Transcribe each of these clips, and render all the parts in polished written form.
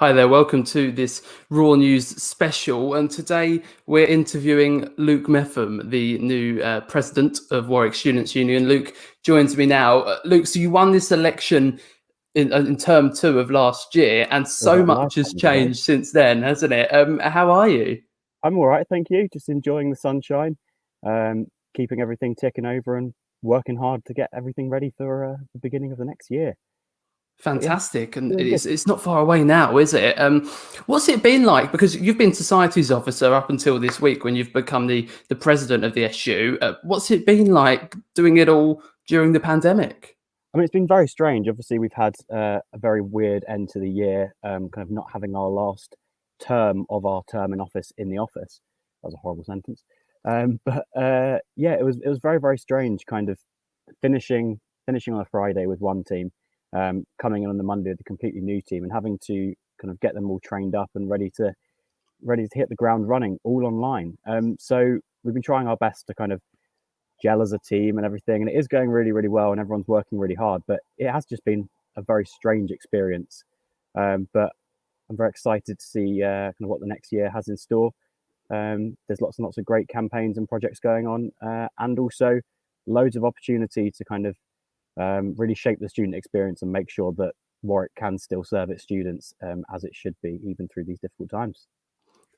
Hi there, welcome to this Raw News special. And today we're interviewing Luke Mepham, the new president of Warwick Students' Union. Luke joins me now. Luke, so you won this election in term two of last year, and Was so that much has lifetime ago? changed since then, hasn't it? How are you? I'm all right, thank you. Just enjoying the sunshine, um, keeping everything ticking over, and working hard to get everything ready for the beginning of the next year. But yeah, Fantastic, and doing good. it's not far away now, is it? What's it been like? Because you've been societies officer up until this week, when you've become the president of the SU. What's it been like doing it all during the pandemic? I mean, it's been very strange. Obviously, we've had a very weird end to the year, kind of not having our last term of our term in office in the office. That was a horrible sentence. But yeah, it was very very strange. Kind of finishing on a Friday with one team, coming in on the Monday with a completely new team, and having to kind of get them all trained up and ready to hit the ground running all online. So we've been trying our best to kind of gel as a team and everything, and it is going really really well, and everyone's working really hard. But it has just been a very strange experience. But I'm very excited to see kind of what the next year has in store. There's lots and lots of great campaigns and projects going on, and also loads of opportunity to kind of really shape the student experience and make sure that Warwick can still serve its students as it should be, even through these difficult times.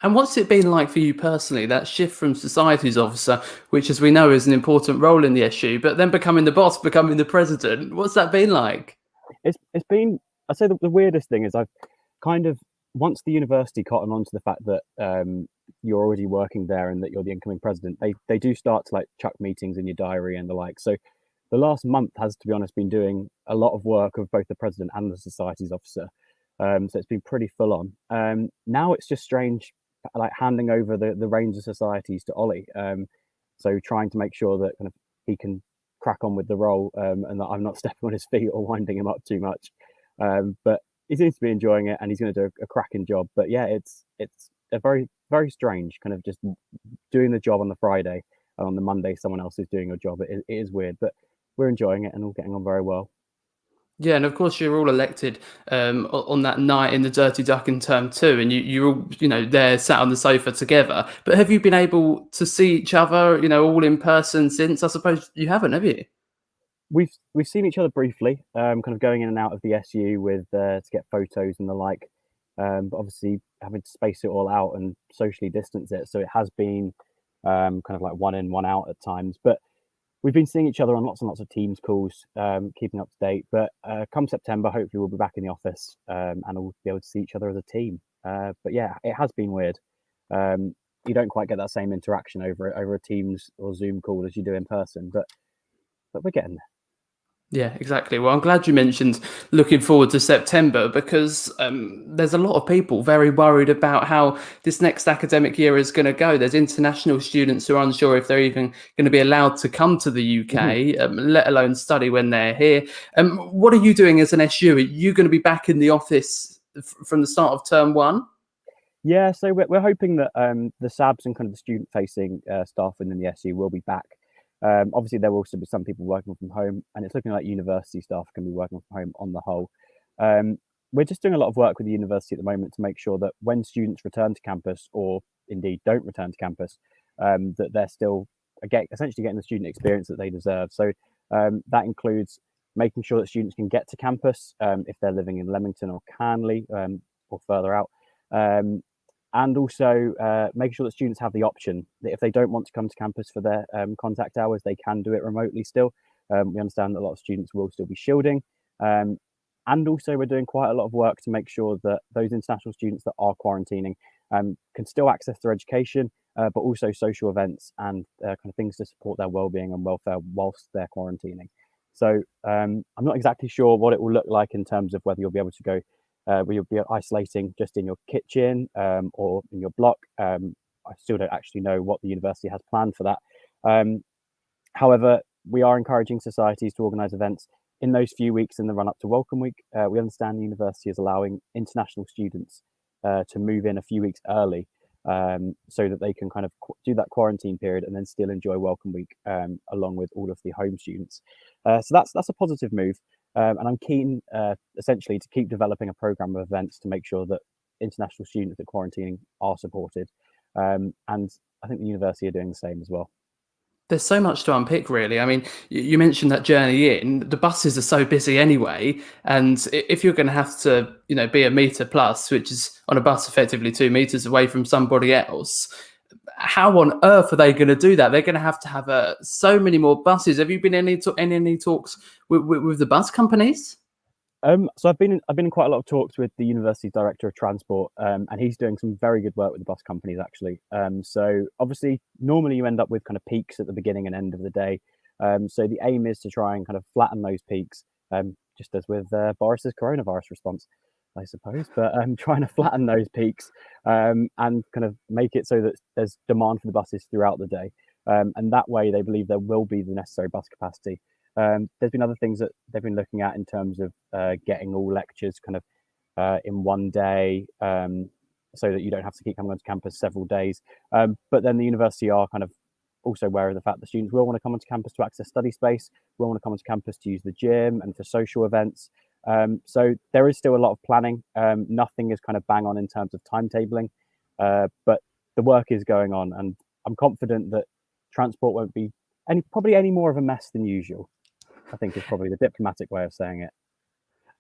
And what's it been like for you personally, that shift from societies officer, which, as we know, is an important role in the SU, but then becoming the boss, becoming the president? What's that been like? It's been, I'd say the weirdest thing is I've kind of, once the university cotton on to the fact that you're already working there and that you're the incoming president, they do start to like chuck meetings in your diary and the like. So the last month has, to be honest, been doing a lot of work of both the president and the societies officer. So it's been pretty full on. Now it's just strange, like handing over the reins of societies to Ollie. So trying to make sure that kind of he can crack on with the role, and that I'm not stepping on his feet or winding him up too much. But he seems to be enjoying it, and he's going to do a cracking job. But yeah, it's a very very strange kind of just doing the job on the Friday, and on the Monday someone else is doing your job. It is weird, but we're enjoying it and all getting on very well. Yeah, and of course you're all elected on that night in the Dirty Duck in term two, and you're all there sat on the sofa together. But have you been able to see each other, all in person since? I suppose you haven't, have you? We've seen each other briefly, kind of going in and out of the SU with to get photos and the like. But obviously having to space it all out and socially distance it, so it has been kind of like one in, one out at times. But we've been seeing each other on lots and lots of Teams calls, keeping up to date. But come September, hopefully we'll be back in the office, and we'll be able to see each other as a team. But yeah, it has been weird. You don't quite get that same interaction over a Teams or Zoom call as you do in person, but we're getting there. Yeah, exactly. Well, I'm glad you mentioned looking forward to September, because there's a lot of people very worried about how this next academic year is going to go. There's international students who are unsure if they're even going to be allowed to come to the Mhm. UK, let alone study when they're here. What are you doing as an SU? Are you going to be back in the office from the start of term one? Yeah, so we're hoping that the SABs and kind of the student-facing staff within the SU will be back. Obviously, there will also be some people working from home, and it's looking like university staff can be working from home on the whole. Um, we're just doing a lot of work with the university at the moment to make sure that when students return to campus, or indeed don't return to campus, that they're still essentially getting the student experience that they deserve. So that includes making sure that students can get to campus if they're living in Leamington or Canley, or further out. Um, and also making sure that students have the option that if they don't want to come to campus for their contact hours, they can do it remotely still. We understand that a lot of students will still be shielding. Um, and also, we're doing quite a lot of work to make sure that those international students that are quarantining can still access their education, but also social events and kind of things to support their well-being and welfare whilst they're quarantining. So I'm not exactly sure what it will look like in terms of whether you'll be able to go where you'll be isolating just in your kitchen or in your block. I still don't actually know what the university has planned for that. Um, However, we are encouraging societies to organise events in those few weeks in the run up to Welcome Week. We understand the university is allowing international students to move in a few weeks early, so that they can kind of do that quarantine period and then still enjoy Welcome Week along with all of the home students. So that's a positive move. And I'm keen, essentially, to keep developing a program of events to make sure that international students that quarantining are supported. And I think the university are doing the same as well. There's so much to unpick, really. I mean, you mentioned that journey in. The buses are so busy anyway, and if you're going to have to, be a meter plus, which is on a bus effectively 2 meters away from somebody else, how on earth are they going to do that? They're going to have so many more buses. Have you been in any talks with the bus companies? So I've been in quite a lot of talks with the university's director of transport, and he's doing some very good work with the bus companies actually. So obviously, normally you end up with kind of peaks at the beginning and end of the day. So the aim is to try and kind of flatten those peaks, just as with Boris's coronavirus response, I suppose. But trying to flatten those peaks, and kind of make it so that there's demand for the buses throughout the day, and that way they believe there will be the necessary bus capacity. There's been other things that they've been looking at in terms of getting all lectures kind of in one day, so that you don't have to keep coming onto campus several days. But then the university are kind of also aware of the fact that students will want to come onto campus to access study space, will want to come onto campus to use the gym and for social events. So there is still a lot of planning. Nothing is kind of bang on in terms of timetabling, but the work is going on, and I'm confident that transport won't be probably any more of a mess than usual, I think is probably the diplomatic way of saying it.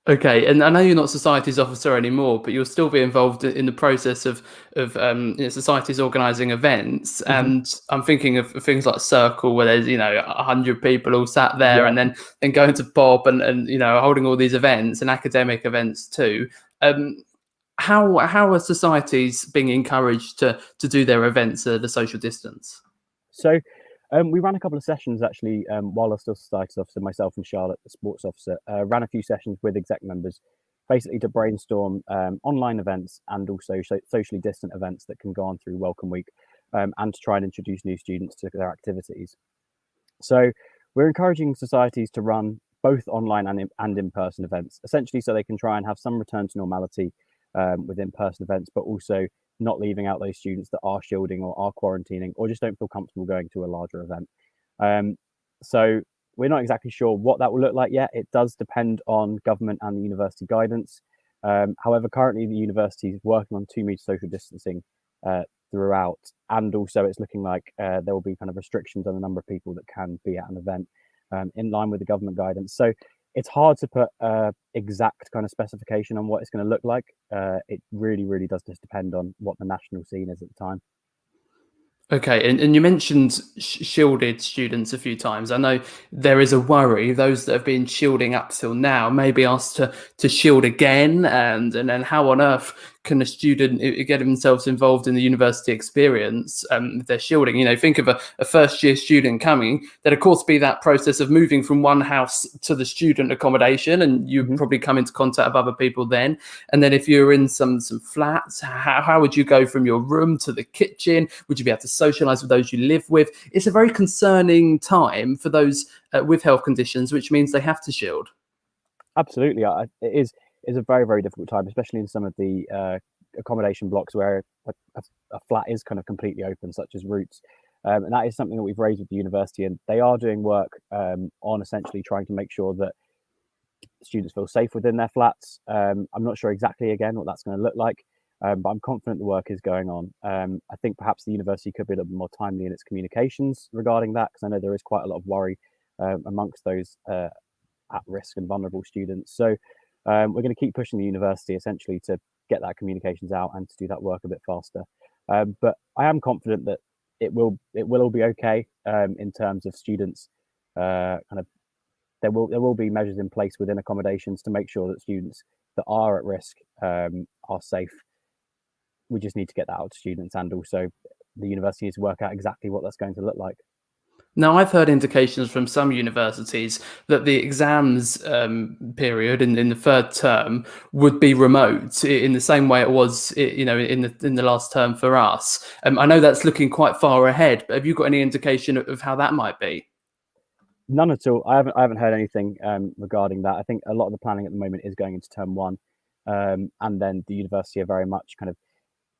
Okay, and I know you're not society's officer anymore, but you'll still be involved in the process of societies organising events. And I'm thinking of things like Circle, where there's 100 people all sat there, Yeah. and then going to Bob and holding all these events and academic events too. How are societies being encouraged to do their events at the social distance? So we ran a couple of sessions actually, while I was still societies officer. Myself and Charlotte, the sports officer, ran a few sessions with exec members, basically to brainstorm online events and also socially distant events that can go on through Welcome Week, and to try and introduce new students to their activities. So we're encouraging societies to run both online and in-person events, essentially so they can try and have some return to normality with in-person events, but also not leaving out those students that are shielding or are quarantining or just don't feel comfortable going to a larger event. So we're not exactly sure what that will look like yet. It does depend on government and the university guidance. However, currently the university is working on 2 meter social distancing throughout, and also it's looking like there will be kind of restrictions on the number of people that can be at an event, in line with the government guidance. So it's hard to put exact kind of specification on what it's going to look like. It really, really does just depend on what the national scene is at the time. Okay, and you mentioned shielded students a few times. I know there is a worry those that have been shielding up till now may be asked to shield again, and then how on earth can a student get themselves involved in the university experience if they're shielding? Think of a first year student coming. There'd of course be that process of moving from one house to the student accommodation, and you probably come into contact with other people then. And then if you're in some flats, how would you go from your room to the kitchen? Would you be able to socialize with those you live with? It's a very concerning time for those with health conditions, which means they have to shield. Absolutely, it is a very, very difficult time, especially in some of the accommodation blocks where a flat is kind of completely open, such as Roots. And that is something that we've raised with the university, and they are doing work on essentially trying to make sure that students feel safe within their flats. I'm not sure exactly, again, what that's going to look like, but I'm confident the work is going on. I think perhaps the university could be a little bit more timely in its communications regarding that, because I know there is quite a lot of worry amongst those at risk and vulnerable students. So we're going to keep pushing the university essentially to get that communications out and to do that work a bit faster. But I am confident that it will all be okay in terms of students. Kind of there will be measures in place within accommodations to make sure that students that are at risk are safe. We just need to get that out to students, and also the university needs to work out exactly what that's going to look like. Now, I've heard indications from some universities that the exams period in the third term would be remote in the same way it was, in the last term for us. I know that's looking quite far ahead, but have you got any indication of how that might be? None at all. I haven't heard anything regarding that. I think a lot of the planning at the moment is going into term one, and then the university are very much kind of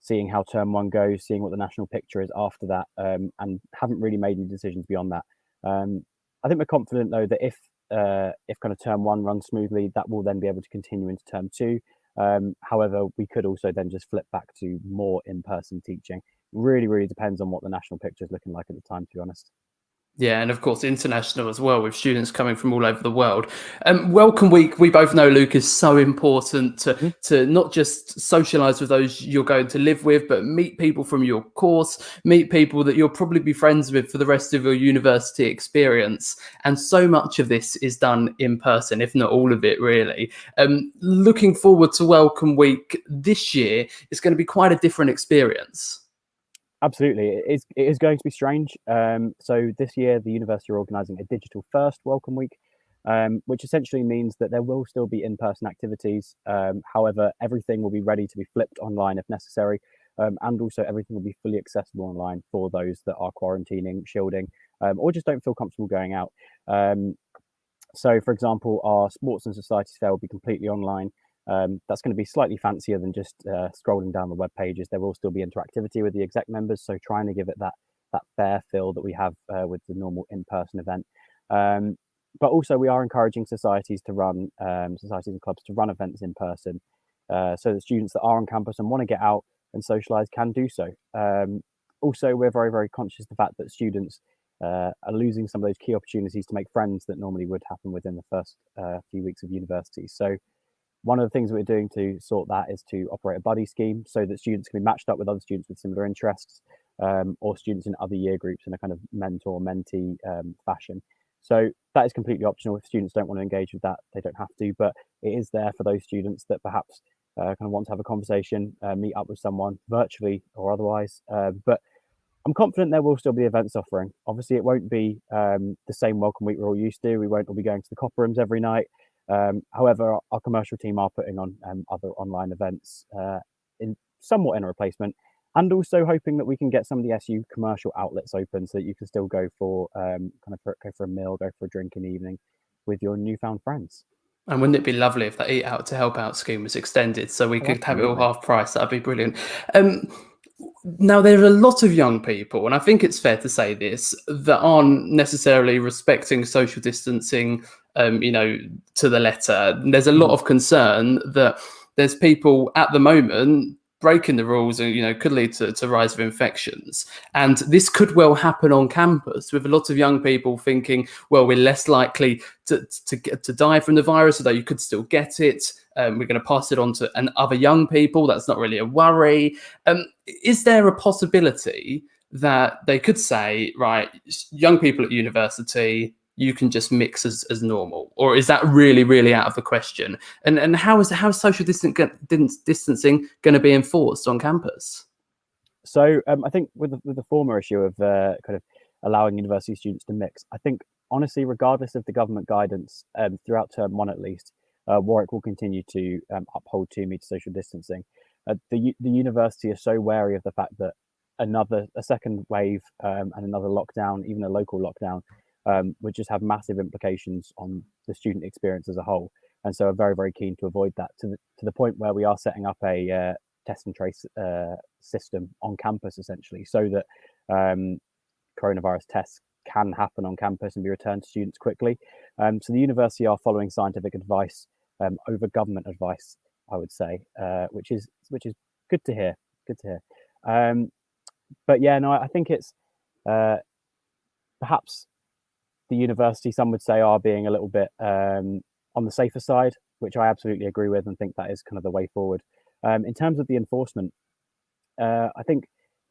seeing how term one goes, seeing what the national picture is after that, and haven't really made any decisions beyond that. I think we're confident though that if if kind of term one runs smoothly, that will then be able to continue into term two. However, we could also then just flip back to more in-person teaching. Really depends on what the national picture is looking like at the time, to be honest. Yeah, and of course international as well, with students coming from all over the world. Welcome Week, we both know, Luke, is so important to not just socialise with those you're going to live with, but meet people from your course, meet people that you'll probably be friends with for the rest of your university experience. And so much of this is done in person, if not all of it, really. Looking forward to Welcome Week this year, it's going to be quite a different experience. Absolutely, it is going to be strange. So this year, the university are organising a digital first Welcome Week, which essentially means that there will still be in-person activities. However, everything will be ready to be flipped online if necessary, and also everything will be fully accessible online for those that are quarantining, shielding, or just don't feel comfortable going out. So, for example, our sports and societies fair will be completely online. That's going to be slightly fancier than just scrolling down the web pages. There will still be interactivity with the exec members, so trying to give it that fair feel that we have with the normal in-person event. But also, we are encouraging societies to run societies and clubs to run events in person, so that students that are on campus and want to get out and socialise can do so. Also, we're very conscious of the fact that students are losing some of those key opportunities to make friends that normally would happen within the first few weeks of university. So one of the things we're doing to sort that is to operate a buddy scheme so that students can be matched up with other students with similar interests, or students in other year groups in a kind of mentor-mentee fashion. So that is completely optional. If students don't want to engage with that, they don't have to, but it is there for those students that perhaps kind of want to have a conversation, meet up with someone virtually or otherwise. But I'm confident there will still be events offering. Obviously, it won't be the same Welcome Week we're all used to. We won't all be going to the copper rooms every night. However, our commercial team are putting on other online events somewhat in a replacement, and also hoping that we can get some of the SU commercial outlets open so that you can still go for go for a meal, go for a drink in the evening with your newfound friends. And wouldn't it be lovely if that Eat Out to Help Out scheme was extended so we could have it all half price? That'd be brilliant. Now, there are a lot of young people, and I think it's fair to say this, that aren't necessarily respecting social distancing, to the letter. There's a lot of concern that there's people at the moment breaking the rules and could lead to rise of infections, and this could well happen on campus with a lot of young people thinking, well, we're less likely to die from the virus, although you could still get it. We're going to pass it on to other young people. That's not really a worry. Is there a possibility that they could say, right, young people at university, you can just mix as normal, or is that really out of the question? And how is social distancing going to be enforced on campus? So I think with the former issue of kind of allowing university students to mix, I think honestly, regardless of the government guidance, throughout term one at least, Warwick will continue to uphold 2 metre social distancing. The university is so wary of the fact that a second wave and another lockdown, even a local lockdown, would just have massive implications on the student experience as a whole, and so are very keen to avoid that to the point where we are setting up a test and trace system on campus essentially, so that coronavirus tests can happen on campus and be returned to students quickly. So the university are following scientific advice over government advice, I would say, which is good to hear. But yeah, no, I think it's perhaps the university, some would say, are being a little bit on the safer side, which I absolutely agree with and think that is kind of the way forward. In terms of the enforcement, I think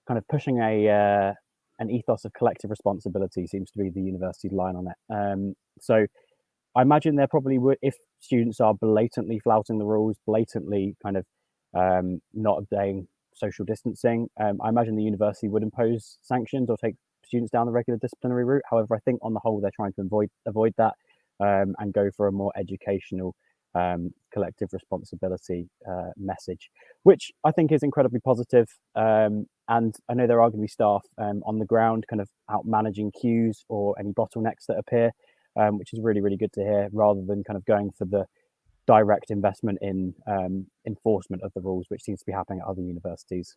kind of pushing an ethos of collective responsibility seems to be the university's line on it. So I imagine there probably would, if students are blatantly flouting the rules, blatantly kind of not obeying social distancing, I imagine the university would impose sanctions or take students down the regular disciplinary route. However, I think on the whole they're trying to avoid that and go for a more educational collective responsibility message, which I think is incredibly positive. And I know there are going to be staff on the ground kind of out managing queues or any bottlenecks that appear, which is really good to hear, rather than kind of going for the direct investment in enforcement of the rules, which seems to be happening at other universities.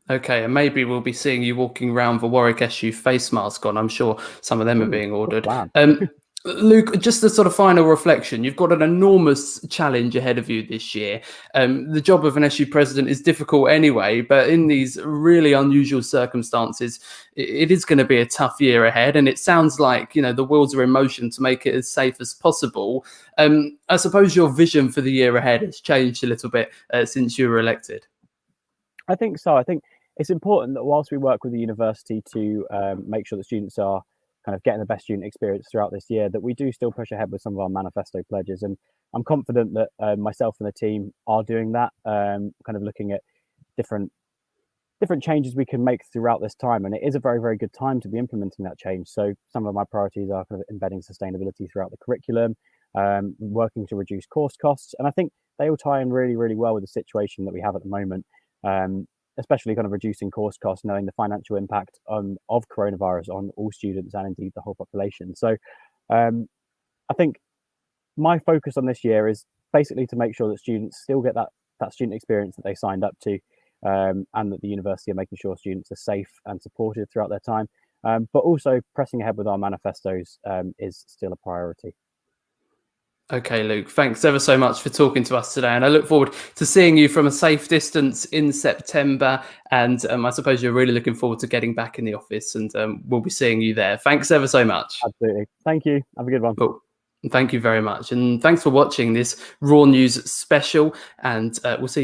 Okay, and maybe we'll be seeing you walking around the Warwick SU face mask on. I'm sure some of them are being ordered. Luke, just a sort of final reflection. You've got an enormous challenge ahead of you this year. The job of an SU president is difficult anyway, but in these really unusual circumstances, it is going to be a tough year ahead. And it sounds like, you know, the wheels are in motion to make it as safe as possible. I suppose your vision for the year ahead has changed a little bit since you were elected. I think so. I think it's important that whilst we work with the university to make sure that students are kind of getting the best student experience throughout this year, that we do still push ahead with some of our manifesto pledges. And I'm confident that myself and the team are doing that, kind of looking at different changes we can make throughout this time. And it is a very, very good time to be implementing that change. So some of my priorities are kind of embedding sustainability throughout the curriculum, working to reduce course costs. And I think they all tie in really, really well with the situation that we have at the moment. Especially kind of reducing course costs, knowing the financial impact of coronavirus on all students and indeed the whole population. So I think my focus on this year is basically to make sure that students still get that student experience that they signed up to, and that the university are making sure students are safe and supported throughout their time. But also pressing ahead with our manifestos is still a priority. Okay, Luke, thanks ever so much for talking to us today. And I look forward to seeing you from a safe distance in September. And I suppose you're really looking forward to getting back in the office, and we'll be seeing you there. Thanks ever so much. Absolutely. Thank you. Have a good one. Well, thank you very much. And thanks for watching this Raw News special. And we'll see you.